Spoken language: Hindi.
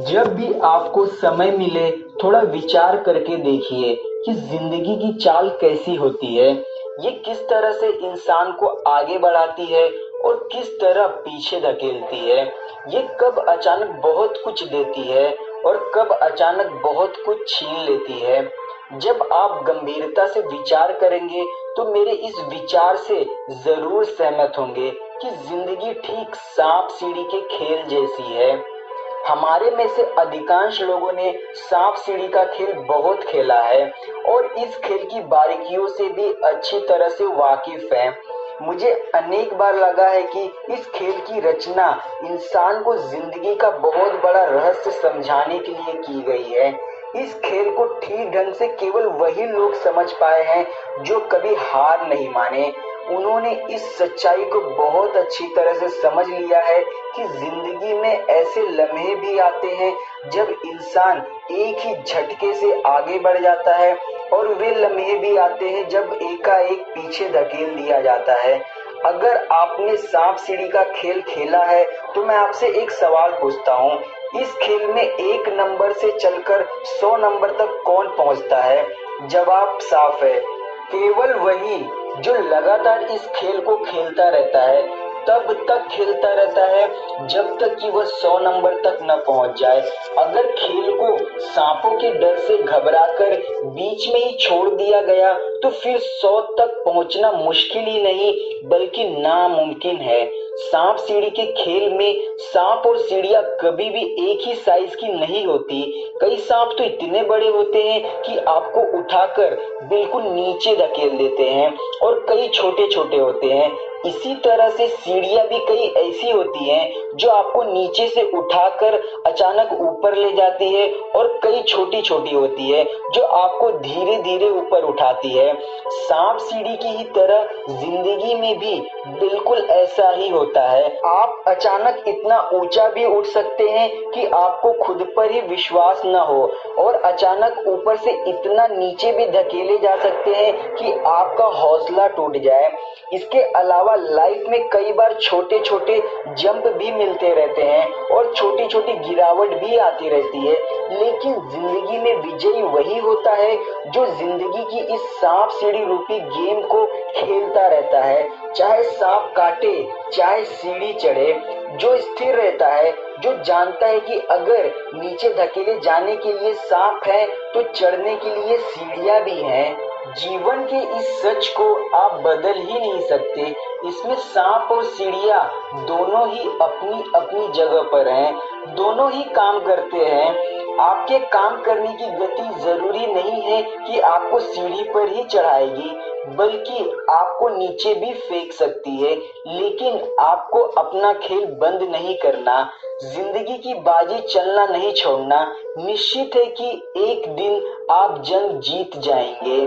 जब भी आपको समय मिले थोड़ा विचार करके देखिए कि जिंदगी की चाल कैसी होती है। ये किस तरह से इंसान को आगे बढ़ाती है और किस तरह पीछे धकेलती है। ये कब अचानक बहुत कुछ देती है और कब अचानक बहुत कुछ छीन लेती है। जब आप गंभीरता से विचार करेंगे तो मेरे इस विचार से जरूर सहमत होंगे कि जिंदगी ठीक सांप सीढ़ी के खेल जैसी है। हमारे में से अधिकांश लोगों ने सांप सीढ़ी का खेल बहुत खेला है और इस खेल की बारीकियों से भी अच्छी तरह से वाकिफ है। मुझे अनेक बार लगा है कि इस खेल की रचना इंसान को जिंदगी का बहुत बड़ा रहस्य समझाने के लिए की गई है। इस खेल को ठीक ढंग से केवल वही लोग समझ पाए हैं जो कभी हार नहीं माने। उन्होंने इस सच्चाई को बहुत अच्छी तरह से समझ लिया है कि जिंदगी में ऐसे लम्हे भी आते हैं जब इंसान एक ही झटके से आगे बढ़ जाता है और वे लम्हे भी आते हैं जब एकाएक पीछे धकेल दिया जाता है। अगर आपने सांप सीढ़ी का खेल खेला है तो मैं आपसे एक सवाल पूछता हूँ, इस खेल में 1 नंबर से चलकर 100 नंबर तक कौन पहुंचता है? जवाब साफ है, केवल वही जो लगातार इस खेल को खेलता रहता है। तब तक खेलता रहता है जब तक कि वह 100 नंबर तक न पहुंच जाए। अगर खेल को सांपों के डर से घबराकर बीच में ही छोड़ दिया गया तो फिर 100 तक पहुंचना मुश्किल ही नहीं बल्कि नामुमकिन है। सांप सीढ़ी के खेल में सांप और सीढ़ियां कभी भी एक ही साइज की नहीं होती। कई सांप तो इतने बड़े होते हैं कि आपको उठाकर बिल्कुल नीचे धकेल देते हैं और कई छोटे छोटे होते हैं। इसी तरह से सीढ़ियां भी कई ऐसी होती हैं जो आपको नीचे से उठाकर अचानक ऊपर ले जाती है और कई छोटी छोटी होती है जो आपको धीरे धीरे ऊपर उठाती है। सांप सीढ़ी की ही तरह जिंदगी में भी बिल्कुल ऐसा ही होता है। आप अचानक इतना ऊंचा भी उठ सकते हैं कि आपको खुद पर ही विश्वास न हो और अचानक ऊपर से इतना नीचे भी धकेले जा सकते हैं कि आपका हौसला टूट जाए। इसके अलावा लाइफ में कई बार छोटे छोटे जंप भी मिलते रहते हैं और छोटी छोटी गिरावट भी आती रहती है, लेकिन जिंदगी में विजयी वही होता है जो जिंदगी की इस सांप सीढ़ी रूपी गेम को खेलता रहता है। चाहे सांप काटे चाहे सीढ़ी चढ़े, जो स्थिर रहता है, जो जानता है कि अगर नीचे धकेले जाने के लिए सांप है तो चढ़ने के लिए सीढ़ियां भी हैं। जीवन के इस सच को आप बदल ही नहीं सकते। इसमें सांप और सीढ़ियां दोनों ही अपनी अपनी जगह पर हैं, दोनों ही काम करते हैं। आपके काम करने की गति जरूरी नहीं है कि आपको सीढ़ी पर ही चढ़ाएगी, बल्कि आपको नीचे भी फेंक सकती है। लेकिन आपको अपना खेल बंद नहीं करना, जिंदगी की बाजी चलना नहीं छोड़ना। निश्चित है कि एक दिन आप जंग जीत जाएंगे।